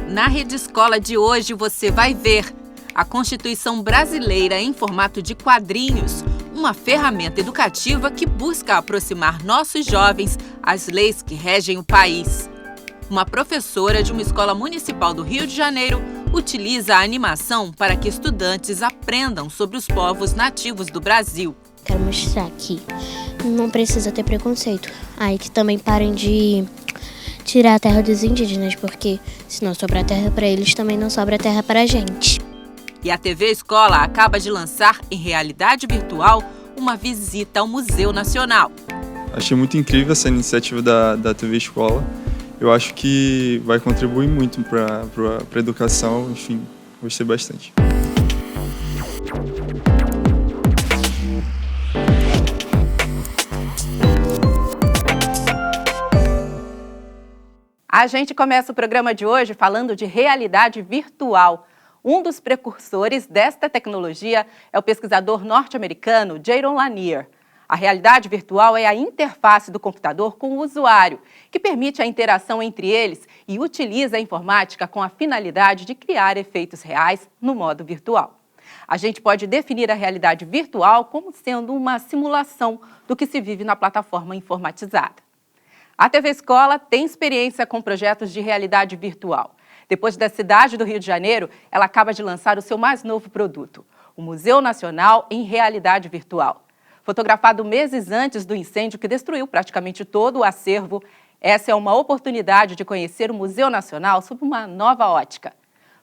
Na Rede Escola de hoje você vai ver a Constituição Brasileira em formato de quadrinhos, uma ferramenta educativa que busca aproximar nossos jovens às leis que regem o país. Uma professora de uma escola municipal do Rio de Janeiro utiliza a animação para que estudantes aprendam sobre os povos nativos do Brasil. Quero mostrar que não precisa ter preconceito. Aí que também parem de tirar a terra dos indígenas, porque se não sobrar terra para eles, também não sobra terra para a gente. E a TV Escola acaba de lançar, em realidade virtual, uma visita ao Museu Nacional. Achei muito incrível essa iniciativa da TV Escola. Eu acho que vai contribuir muito para a educação, enfim, gostei bastante. A gente começa o programa de hoje falando de realidade virtual. Um dos precursores desta tecnologia é o pesquisador norte-americano Jaron Lanier. A realidade virtual é a interface do computador com o usuário, que permite a interação entre eles e utiliza a informática com a finalidade de criar efeitos reais no modo virtual. A gente pode definir a realidade virtual como sendo uma simulação do que se vive na plataforma informatizada. A TV Escola tem experiência com projetos de realidade virtual. Depois da cidade do Rio de Janeiro, ela acaba de lançar o seu mais novo produto, o Museu Nacional em Realidade Virtual. Fotografado meses antes do incêndio que destruiu praticamente todo o acervo, essa é uma oportunidade de conhecer o Museu Nacional sob uma nova ótica.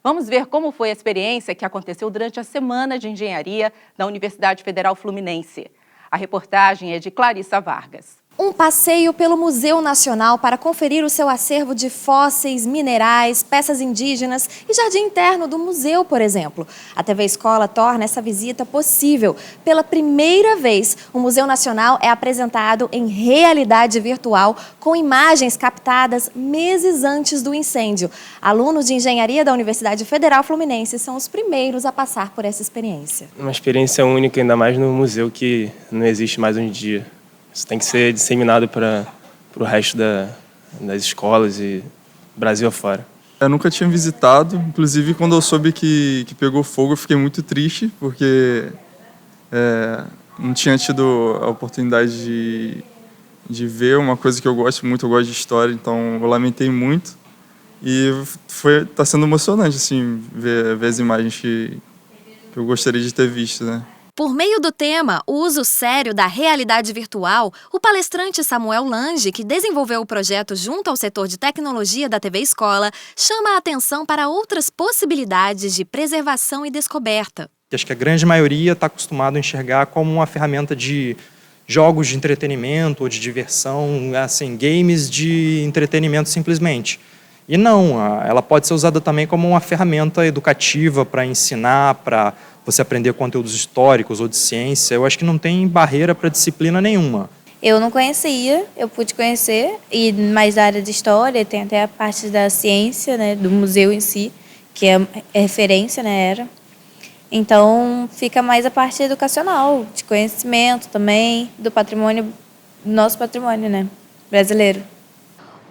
Vamos ver como foi a experiência que aconteceu durante a Semana de Engenharia da Universidade Federal Fluminense. A reportagem é de Clarissa Vargas. Um passeio pelo Museu Nacional para conferir o seu acervo de fósseis, minerais, peças indígenas e jardim interno do museu, por exemplo. A TV Escola torna essa visita possível. Pela primeira vez, o Museu Nacional é apresentado em realidade virtual, com imagens captadas meses antes do incêndio. Alunos de engenharia da Universidade Federal Fluminense são os primeiros a passar por essa experiência. Uma experiência única, ainda mais no museu que não existe mais hoje em dia. Isso tem que ser disseminado para o resto das escolas e Brasil afora. Eu nunca tinha visitado, inclusive quando eu soube que pegou fogo eu fiquei muito triste, porque não tinha tido a oportunidade de ver uma coisa que eu gosto muito, eu gosto de história, então eu lamentei muito. E tá sendo emocionante assim, ver as imagens que eu gostaria de ter visto, né? Por meio do tema, o uso sério da realidade virtual, o palestrante Samuel Lange, que desenvolveu o projeto junto ao setor de tecnologia da TV Escola, chama a atenção para outras possibilidades de preservação e descoberta. Acho que a grande maioria está acostumado a enxergar como uma ferramenta de jogos de entretenimento ou de diversão, assim, games de entretenimento simplesmente. E não, ela pode ser usada também como uma ferramenta educativa para ensinar, para você aprender conteúdos históricos ou de ciência. Eu acho que não tem barreira para disciplina nenhuma. Eu não conhecia, eu pude conhecer, e mais da área de história, tem até a parte da ciência, né, do museu em si, que é referência, né, era. Então, fica mais a parte educacional, de conhecimento também, do patrimônio, nosso patrimônio, né, brasileiro.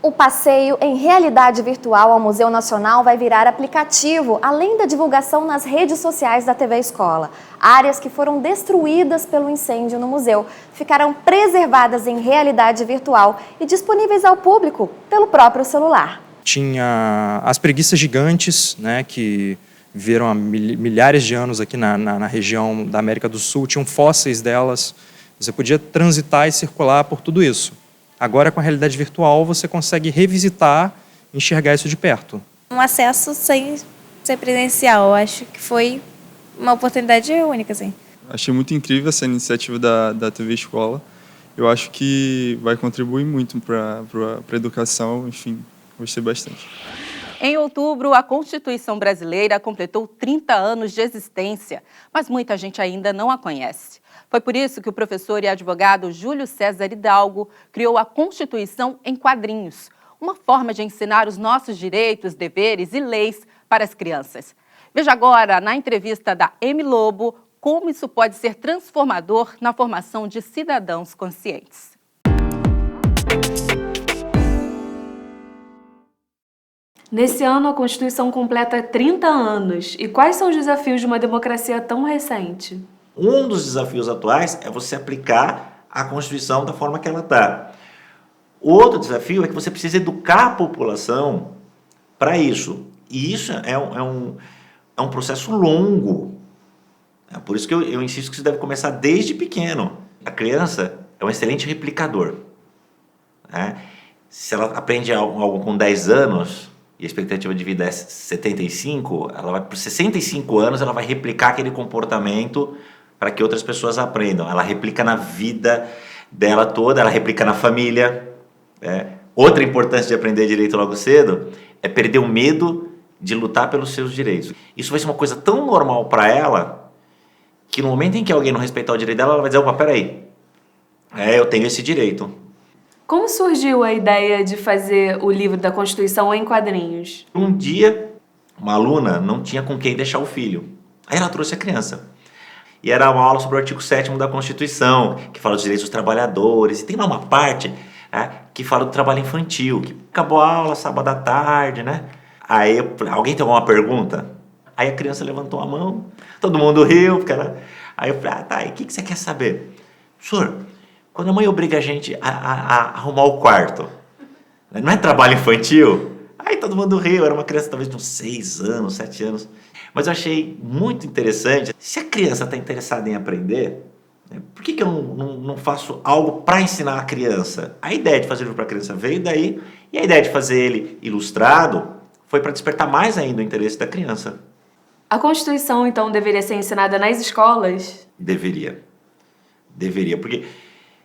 O passeio em realidade virtual ao Museu Nacional vai virar aplicativo, além da divulgação nas redes sociais da TV Escola. Áreas que foram destruídas pelo incêndio no museu ficarão preservadas em realidade virtual e disponíveis ao público pelo próprio celular. Tinha as preguiças gigantes, né, que viveram há milhares de anos aqui na região da América do Sul, tinham fósseis delas, você podia transitar e circular por tudo isso. Agora, com a realidade virtual, você consegue revisitar e enxergar isso de perto. Um acesso sem ser presencial, eu acho que foi uma oportunidade única, assim. Achei muito incrível essa iniciativa da TV Escola. Eu acho que vai contribuir muito para a educação, enfim, gostei bastante. Em outubro, a Constituição Brasileira completou 30 anos de existência, mas muita gente ainda não a conhece. Foi por isso que o professor e advogado Júlio César Hidalgo criou a Constituição em quadrinhos, uma forma de ensinar os nossos direitos, deveres e leis para as crianças. Veja agora, na entrevista da Emi Lobo, como isso pode ser transformador na formação de cidadãos conscientes. Nesse ano, a Constituição completa 30 anos. E quais são os desafios de uma democracia tão recente? Um dos desafios atuais é você aplicar a Constituição da forma que ela está. Outro desafio é que você precisa educar a população para isso. E isso é um processo longo. É por isso que eu insisto que isso deve começar desde pequeno. A criança é um excelente replicador. Né? Se ela aprende algo com 10 anos e a expectativa de vida é 75, ela vai por 65 anos ela vai replicar aquele comportamento para que outras pessoas aprendam. Ela replica na vida dela toda, ela replica na família. Outra importância de aprender direito logo cedo é perder o medo de lutar pelos seus direitos. Isso vai ser uma coisa tão normal para ela que no momento em que alguém não respeitar o direito dela, ela vai dizer, opa, peraí, eu tenho esse direito. Como surgiu a ideia de fazer o livro da Constituição em quadrinhos? Um dia, uma aluna não tinha com quem deixar o filho. Aí ela trouxe a criança. E era uma aula sobre o artigo 7º da Constituição, que fala dos direitos dos trabalhadores. E tem lá uma parte que fala do trabalho infantil, que acabou a aula sábado à tarde, né? Aí alguém tem alguma pergunta? Aí a criança levantou a mão, todo mundo riu, porque ela... Aí eu falei, tá, e o que você quer saber? Senhor, quando a mãe obriga a gente a arrumar o quarto, não é trabalho infantil? Aí todo mundo riu, era uma criança talvez de uns 6 anos, 7 anos. Mas eu achei muito interessante, se a criança está interessada em aprender, por que eu não faço algo para ensinar a criança? A ideia de fazer livro para a criança veio daí, e a ideia de fazer ele ilustrado foi para despertar mais ainda o interesse da criança. A Constituição, então, deveria ser ensinada nas escolas? Deveria, porque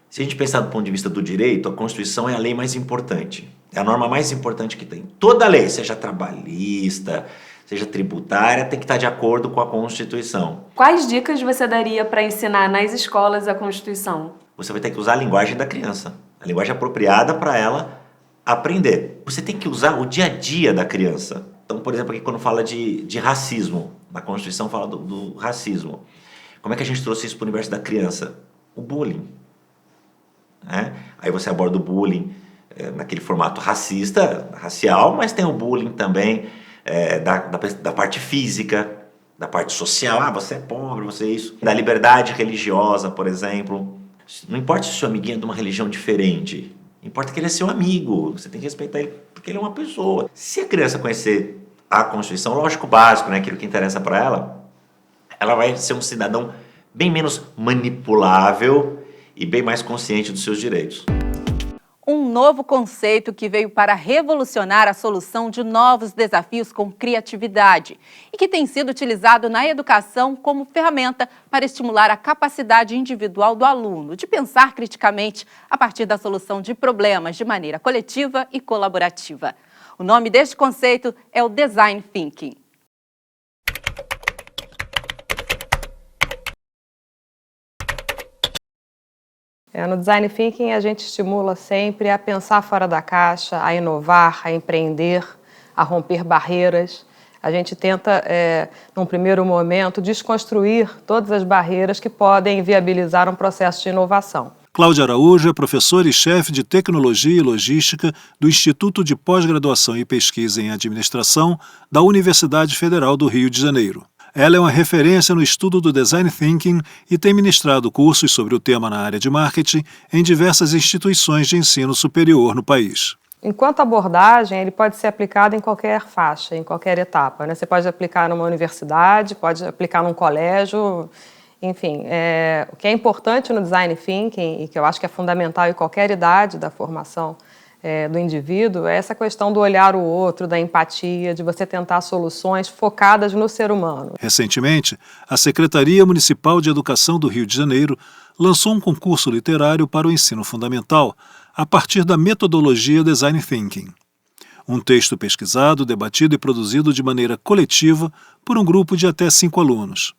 se a gente pensar do ponto de vista do direito, a Constituição é a lei mais importante, é a norma mais importante que tem. Toda lei, seja trabalhista, seja tributária, tem que estar de acordo com a Constituição. Quais dicas você daria para ensinar nas escolas a Constituição? Você vai ter que usar a linguagem da criança, a linguagem apropriada para ela aprender. Você tem que usar o dia a dia da criança. Então, por exemplo, aqui quando fala de racismo, na Constituição fala do racismo. Como é que a gente trouxe isso para o universo da criança? O bullying. Aí você aborda o bullying naquele formato racista, racial, mas tem o bullying também da parte física, da parte social. Você é pobre, você é isso. Da liberdade religiosa, por exemplo. Não importa se o seu amiguinho é de uma religião diferente, importa que ele é seu amigo, você tem que respeitar ele porque ele é uma pessoa. Se a criança conhecer a Constituição, lógico básico, né, aquilo que interessa para ela vai ser um cidadão bem menos manipulável e bem mais consciente dos seus direitos. Um novo conceito que veio para revolucionar a solução de novos desafios com criatividade e que tem sido utilizado na educação como ferramenta para estimular a capacidade individual do aluno de pensar criticamente a partir da solução de problemas de maneira coletiva e colaborativa. O nome deste conceito é o Design Thinking. No Design Thinking, a gente estimula sempre a pensar fora da caixa, a inovar, a empreender, a romper barreiras. A gente tenta, num primeiro momento, desconstruir todas as barreiras que podem viabilizar um processo de inovação. Cláudia Araújo é professora e chefe de Tecnologia e Logística do Instituto de Pós-Graduação e Pesquisa em Administração da Universidade Federal do Rio de Janeiro. Ela é uma referência no estudo do Design Thinking e tem ministrado cursos sobre o tema na área de marketing em diversas instituições de ensino superior no país. Enquanto abordagem, ele pode ser aplicado em qualquer faixa, em qualquer etapa, né? Você pode aplicar numa universidade, pode aplicar num colégio, enfim. O que é importante no Design Thinking e que eu acho que é fundamental em qualquer idade da formação do indivíduo é essa questão do olhar o outro, da empatia, de você tentar soluções focadas no ser humano. Recentemente, a Secretaria Municipal de Educação do Rio de Janeiro lançou um concurso literário para o ensino fundamental a partir da metodologia Design Thinking. Um texto pesquisado, debatido e produzido de maneira coletiva por um grupo de até 5 alunos.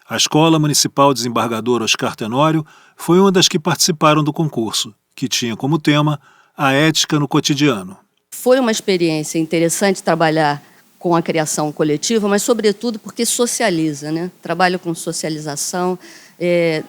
A Escola Municipal Desembargador Oscar Tenório foi uma das que participaram do concurso, que tinha como tema a ética no cotidiano. Foi uma experiência interessante trabalhar com a criação coletiva, mas sobretudo porque socializa, né? Trabalha com socialização,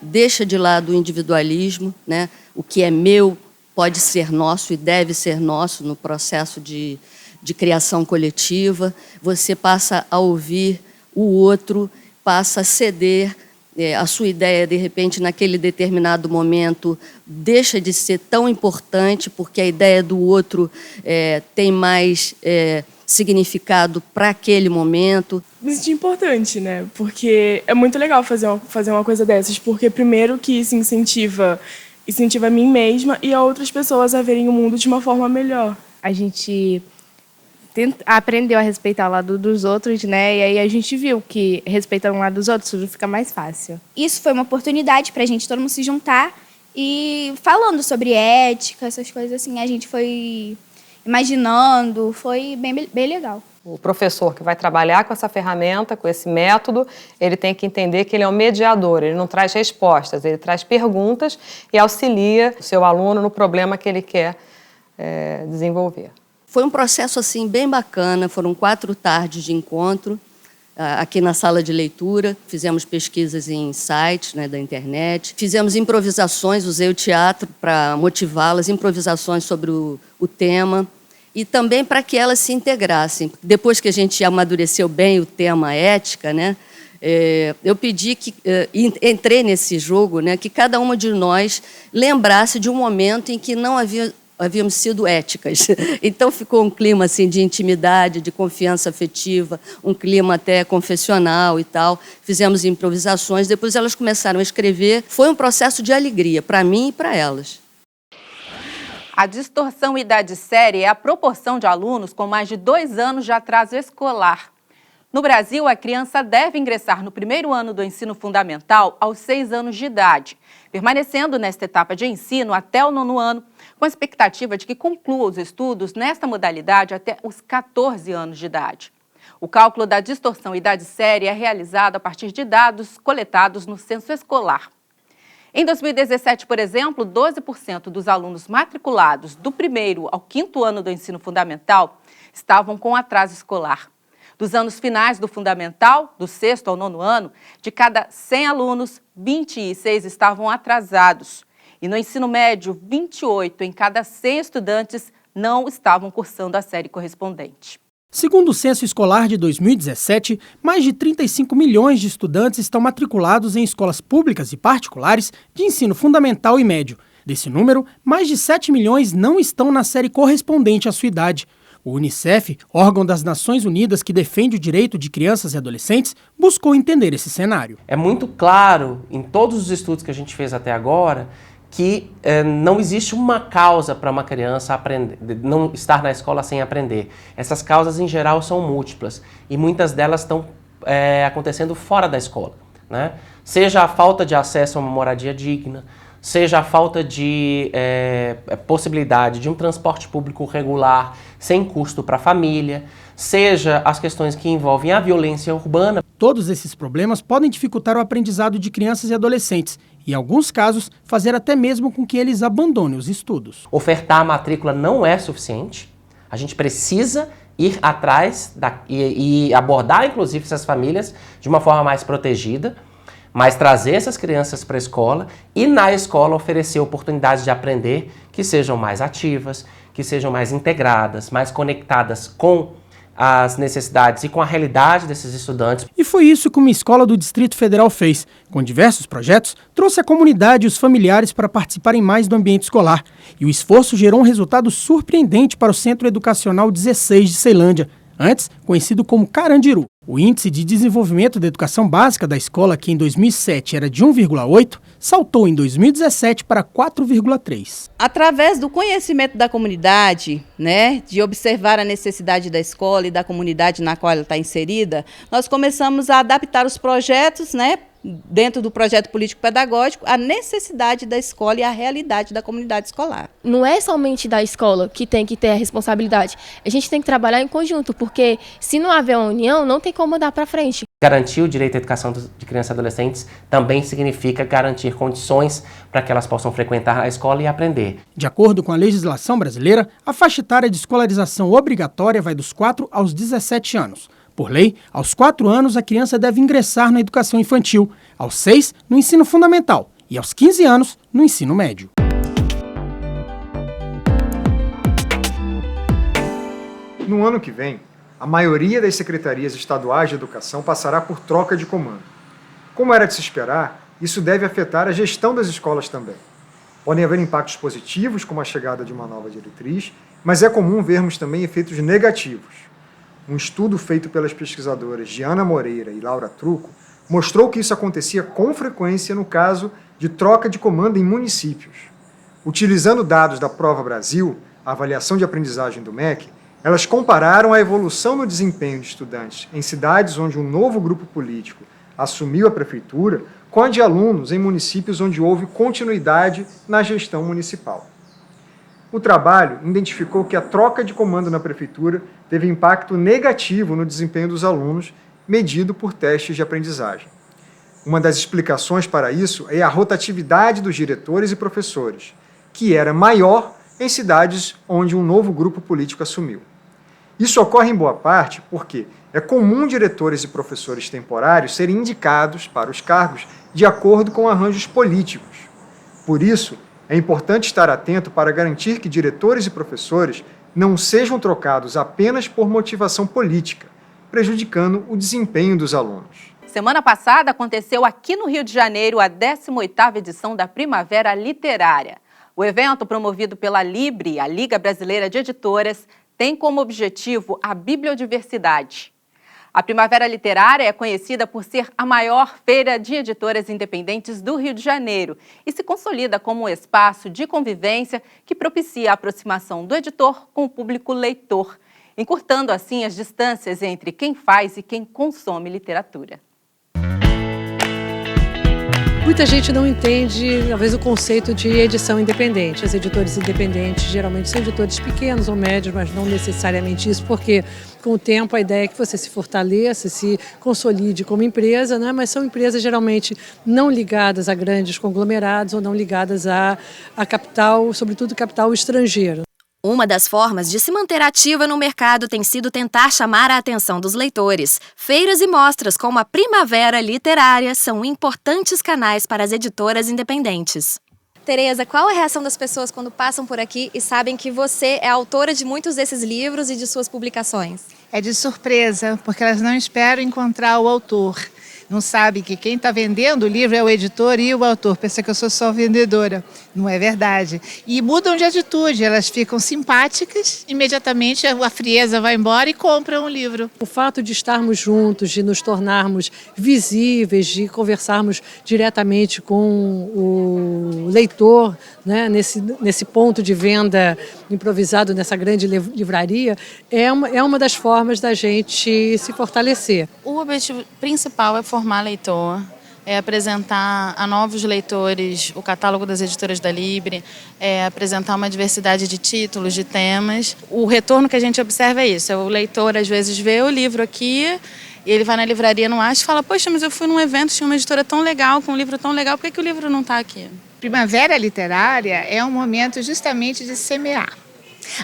deixa de lado o individualismo, né? O que é meu pode ser nosso e deve ser nosso no processo de de criação coletiva, você passa a ouvir o outro, passa a ceder a sua ideia, de repente, naquele determinado momento, deixa de ser tão importante, porque a ideia do outro tem mais significado para aquele momento. Me senti importante, né? Porque é muito legal fazer uma coisa dessas, porque primeiro que isso incentiva a mim mesma e a outras pessoas a verem o mundo de uma forma melhor. A gente aprendeu a respeitar o lado dos outros, né? E aí a gente viu que respeitando o lado dos outros tudo fica mais fácil. Isso foi uma oportunidade para a gente todo mundo se juntar e falando sobre ética, essas coisas assim, a gente foi imaginando, foi bem legal. O professor que vai trabalhar com essa ferramenta, com esse método, ele tem que entender que ele é um mediador, ele não traz respostas, ele traz perguntas e auxilia o seu aluno no problema que ele quer desenvolver. Foi um processo assim bem bacana, foram 4 tardes de encontro aqui na sala de leitura, fizemos pesquisas em sites, né, da internet, fizemos improvisações, usei o teatro para motivá-las, improvisações sobre o tema e também para que elas se integrassem. Depois que a gente amadureceu bem o tema ética, né, eu pedi que, entrei nesse jogo, né, que cada uma de nós lembrasse de um momento em que não havíamos sido éticas. Então ficou um clima assim, de intimidade, de confiança afetiva, um clima até confessional e tal. Fizemos improvisações, depois elas começaram a escrever. Foi um processo de alegria, para mim e para elas. A distorção idade-série é a proporção de alunos com mais de 2 anos de atraso escolar. No Brasil, a criança deve ingressar no primeiro ano do ensino fundamental aos 6 anos de idade, permanecendo nesta etapa de ensino até o 9º ano, com a expectativa de que conclua os estudos nesta modalidade até os 14 anos de idade. O cálculo da distorção idade-série é realizado a partir de dados coletados no censo escolar. Em 2017, por exemplo, 12% dos alunos matriculados do 1º ao 5º ano do ensino fundamental estavam com atraso escolar. Dos anos finais do fundamental, do 6º ao 9º ano, de cada 100 alunos, 26 estavam atrasados. E no ensino médio, 28 em cada 100 estudantes não estavam cursando a série correspondente. Segundo o Censo Escolar de 2017, mais de 35 milhões de estudantes estão matriculados em escolas públicas e particulares de ensino fundamental e médio. Desse número, mais de 7 milhões não estão na série correspondente à sua idade. O Unicef, órgão das Nações Unidas que defende o direito de crianças e adolescentes, buscou entender esse cenário. É muito claro, em todos os estudos que a gente fez até agora, que não existe uma causa para uma criança aprender, não estar na escola sem aprender. Essas causas, em geral, são múltiplas e muitas delas estão acontecendo fora da escola, né? Seja a falta de acesso a uma moradia digna, seja a falta de possibilidade de um transporte público regular sem custo para a família, seja as questões que envolvem a violência urbana. Todos esses problemas podem dificultar o aprendizado de crianças e adolescentes e, em alguns casos, fazer até mesmo com que eles abandonem os estudos. Ofertar a matrícula não é suficiente, a gente precisa ir atrás e abordar, inclusive, essas famílias de uma forma mais protegida, mas trazer essas crianças para a escola e na escola oferecer oportunidades de aprender que sejam mais ativas, que sejam mais integradas, mais conectadas com as necessidades e com a realidade desses estudantes. E foi isso que uma escola do Distrito Federal fez. Com diversos projetos, trouxe a comunidade e os familiares para participarem mais do ambiente escolar. E o esforço gerou um resultado surpreendente para o Centro Educacional 16 de Ceilândia, antes conhecido como Carandiru. O índice de desenvolvimento da educação básica da escola, que em 2007 era de 1,8, saltou em 2017 para 4,3. Através do conhecimento da comunidade, né, de observar a necessidade da escola e da comunidade na qual ela está inserida, nós começamos a adaptar os projetos, né, dentro do projeto político-pedagógico, a necessidade da escola e a realidade da comunidade escolar. Não é somente da escola que tem que ter a responsabilidade. A gente tem que trabalhar em conjunto, porque se não houver uma união, não tem como andar para frente. Garantir o direito à educação de crianças e adolescentes também significa garantir condições para que elas possam frequentar a escola e aprender. De acordo com a legislação brasileira, a faixa etária de escolarização obrigatória vai dos 4 aos 17 anos. Por lei, aos 4 anos, a criança deve ingressar na educação infantil, aos 6, no ensino fundamental e aos 15 anos, no ensino médio. No ano que vem, a maioria das secretarias estaduais de educação passará por troca de comando. Como era de se esperar, isso deve afetar a gestão das escolas também. Podem haver impactos positivos, como a chegada de uma nova diretriz, mas é comum vermos também efeitos negativos. Um estudo feito pelas pesquisadoras Diana Moreira e Laura Trucco mostrou que isso acontecia com frequência no caso de troca de comando em municípios. Utilizando dados da Prova Brasil, a avaliação de aprendizagem do MEC, elas compararam a evolução no desempenho de estudantes em cidades onde um novo grupo político assumiu a prefeitura com a de alunos em municípios onde houve continuidade na gestão municipal. O trabalho identificou que a troca de comando na prefeitura teve impacto negativo no desempenho dos alunos, medido por testes de aprendizagem. Uma das explicações para isso é a rotatividade dos diretores e professores, que era maior em cidades onde um novo grupo político assumiu. Isso ocorre em boa parte porque é comum diretores e professores temporários serem indicados para os cargos de acordo com arranjos políticos. Por isso, é importante estar atento para garantir que diretores e professores não sejam trocados apenas por motivação política, prejudicando o desempenho dos alunos. Semana passada aconteceu aqui no Rio de Janeiro a 18ª edição da Primavera Literária. O evento, promovido pela Libre, a Liga Brasileira de Editoras, tem como objetivo a bibliodiversidade. A Primavera Literária é conhecida por ser a maior feira de editoras independentes do Rio de Janeiro e se consolida como um espaço de convivência que propicia a aproximação do editor com o público leitor, encurtando assim as distâncias entre quem faz e quem consome literatura. Muita gente não entende, talvez, o conceito de edição independente. Os editores independentes geralmente são editores pequenos ou médios, mas não necessariamente isso, porque com o tempo a ideia é que você se fortaleça, se consolide como empresa, né? Mas são empresas geralmente não ligadas a grandes conglomerados ou não ligadas a capital, sobretudo capital estrangeiro. Uma das formas de se manter ativa no mercado tem sido tentar chamar a atenção dos leitores. Feiras e mostras como a Primavera Literária são importantes canais para as editoras independentes. Tereza, qual é a reação das pessoas quando passam por aqui e sabem que você é autora de muitos desses livros e de suas publicações? É de surpresa, porque elas não esperam encontrar o autor. Não sabe que quem está vendendo o livro é o editor e o autor. Pensa que eu sou só vendedora. Não é verdade. E mudam de atitude, elas ficam simpáticas, imediatamente a frieza vai embora e compram o livro. O fato de estarmos juntos, de nos tornarmos visíveis, de conversarmos diretamente com o leitor, né, nesse ponto de venda improvisado nessa grande livraria, é uma das formas da gente se fortalecer. O objetivo principal é formar leitor, é apresentar a novos leitores o catálogo das editoras da Libre, é apresentar uma diversidade de títulos, de temas. O retorno que a gente observa é isso, o leitor às vezes vê o livro aqui, e ele vai na livraria, não acha, e fala, poxa, mas eu fui num evento, tinha uma editora tão legal, com um livro tão legal, por que o livro não está aqui? Primavera Literária é um momento justamente de semear.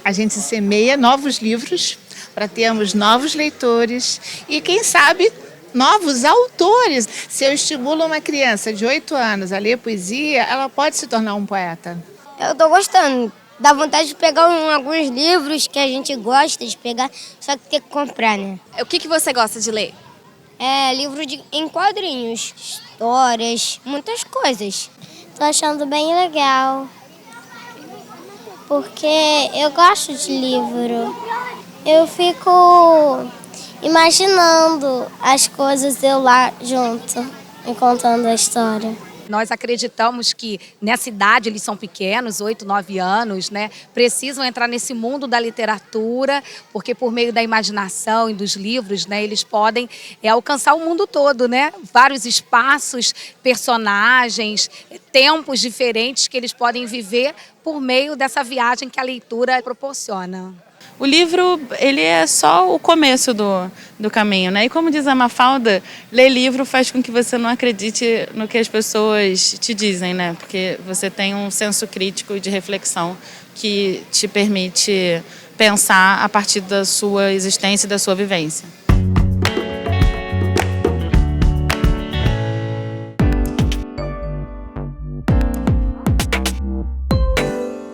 A gente semeia novos livros para termos novos leitores e, quem sabe, novos autores. Se eu estimulo uma criança de 8 anos a ler poesia, ela pode se tornar um poeta. Eu estou gostando. Dá vontade de pegar alguns livros que a gente gosta de pegar, só que tem que comprar, né? O que você gosta de ler? Livro em quadrinhos, histórias, muitas coisas. Tô achando bem legal, porque eu gosto de livro. Eu fico imaginando as coisas eu lá junto, e contando a história. Nós acreditamos que nessa idade, eles são pequenos, 8, 9 anos, né? Precisam entrar nesse mundo da literatura, porque por meio da imaginação e dos livros, né, eles podem alcançar o mundo todo, né? Vários espaços, personagens, tempos diferentes que eles podem viver por meio dessa viagem que a leitura proporciona. O livro, ele é só o começo do caminho, né? E como diz a Mafalda, ler livro faz com que você não acredite no que as pessoas te dizem, né? Porque você tem um senso crítico de reflexão que te permite pensar a partir da sua existência e da sua vivência.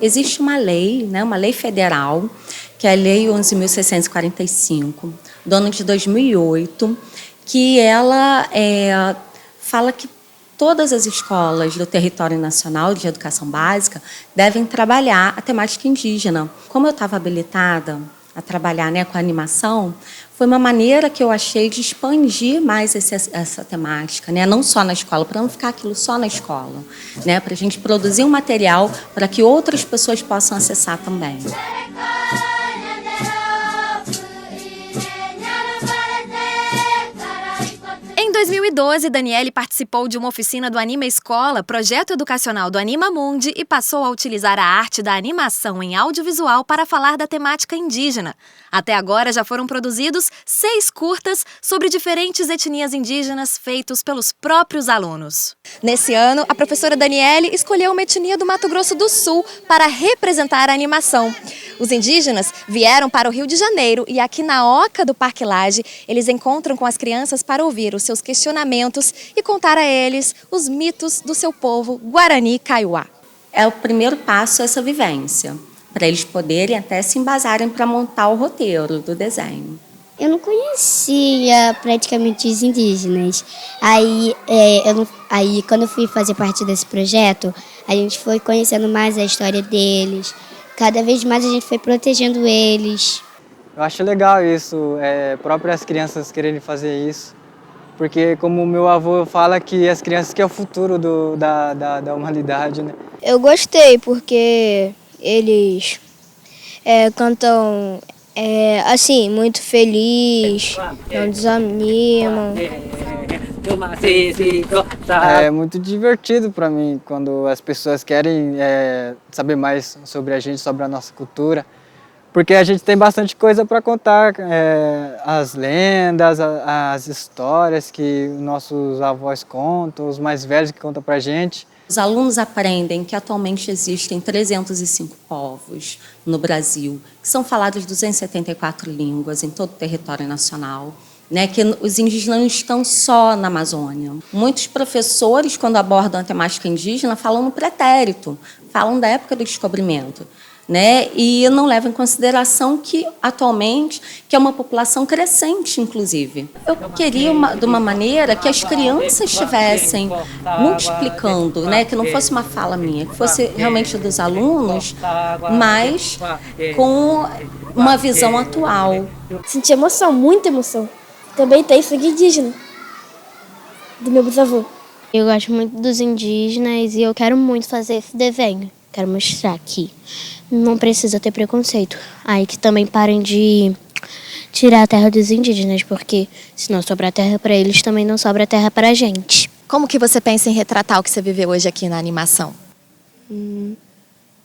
Existe uma lei, né, uma lei federal, que é a Lei 11.645, do ano de 2008, que ela fala que todas as escolas do território nacional de educação básica devem trabalhar a temática indígena. Como eu estava habilitada a trabalhar, né, com a animação, foi uma maneira que eu achei de expandir mais essa temática, né, não só na escola, para não ficar aquilo só na escola, né, para a gente produzir um material para que outras pessoas possam acessar também. Em 2012, Daniele participou de uma oficina do Anima Escola, projeto educacional do Anima Mundi, e passou a utilizar a arte da animação em audiovisual para falar da temática indígena. Até agora já foram produzidos 6 curtas sobre diferentes etnias indígenas feitos pelos próprios alunos. Nesse ano, a professora Daniele escolheu uma etnia do Mato Grosso do Sul para representar a animação. Os indígenas vieram para o Rio de Janeiro e aqui na Oca do Parque Lage, eles encontram com as crianças para ouvir os seus questionamentos e contar a eles os mitos do seu povo Guarani Kaiowá. É o primeiro passo essa vivência, para eles poderem até se embasarem para montar o roteiro do desenho. Eu não conhecia praticamente os indígenas. Aí, quando eu fui fazer parte desse projeto, a gente foi conhecendo mais a história deles. Cada vez mais a gente foi protegendo eles. Eu acho legal isso, próprias crianças quererem fazer isso. Porque, como o meu avô fala, que as crianças que é o futuro da humanidade, né? Eu gostei porque eles cantam assim, muito feliz, não desanimam. É muito divertido para mim quando as pessoas querem saber mais sobre a gente, sobre a nossa cultura. Porque a gente tem bastante coisa para contar, as lendas, as histórias que nossos avós contam, os mais velhos que contam para a gente. Os alunos aprendem que atualmente existem 305 povos no Brasil, que são faladas 274 línguas em todo o território nacional, né, que os indígenas não estão só na Amazônia. Muitos professores, quando abordam a temática indígena, falam no pretérito, falam da época do descobrimento, né, e não levam em consideração que, atualmente, que é uma população crescente, inclusive. Eu queria, de uma maneira, que as crianças estivessem multiplicando, né, que não fosse uma fala minha, que fosse realmente dos alunos, mas com uma visão atual. Senti emoção, muita emoção. Também tem sangue indígena, do meu bisavô. Eu gosto muito dos indígenas e eu quero muito fazer esse desenho. Quero mostrar que não precisa ter preconceito. Aí que também parem de tirar a terra dos indígenas, porque se não sobrar terra para eles, também não sobra terra para a gente. Como que você pensa em retratar o que você viveu hoje aqui na animação?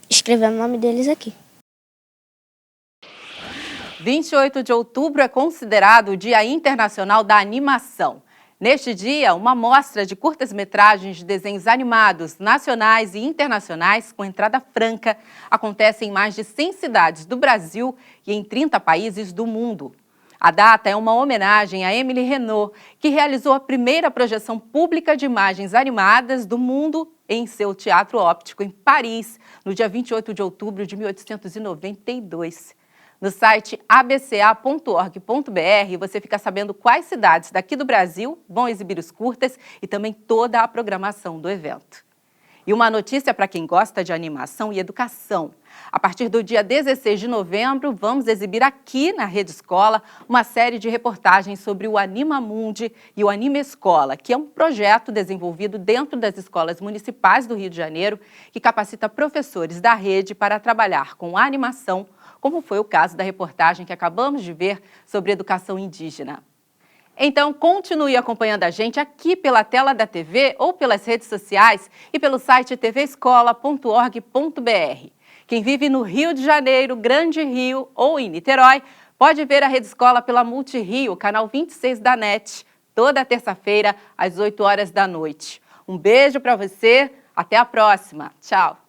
Escrevendo o nome deles aqui. 28 de outubro é considerado o Dia Internacional da Animação. Neste dia, uma mostra de curtas-metragens de desenhos animados nacionais e internacionais com entrada franca acontece em mais de 100 cidades do Brasil e em 30 países do mundo. A data é uma homenagem a Emily Renault, que realizou a primeira projeção pública de imagens animadas do mundo em seu teatro óptico em Paris, no dia 28 de outubro de 1892. No site abca.org.br você fica sabendo quais cidades daqui do Brasil vão exibir os curtas e também toda a programação do evento. E uma notícia para quem gosta de animação e educação. A partir do dia 16 de novembro, vamos exibir aqui na Rede Escola uma série de reportagens sobre o Anima Mundi e o Anima Escola, que é um projeto desenvolvido dentro das escolas municipais do Rio de Janeiro, que capacita professores da rede para trabalhar com animação, como foi o caso da reportagem que acabamos de ver sobre educação indígena. Então, continue acompanhando a gente aqui pela tela da TV ou pelas redes sociais e pelo site tvescola.org.br. Quem vive no Rio de Janeiro, Grande Rio ou em Niterói, pode ver a Rede Escola pela Multirio, canal 26 da NET, toda terça-feira, às 8 horas da noite. Um beijo para você, até a próxima. Tchau!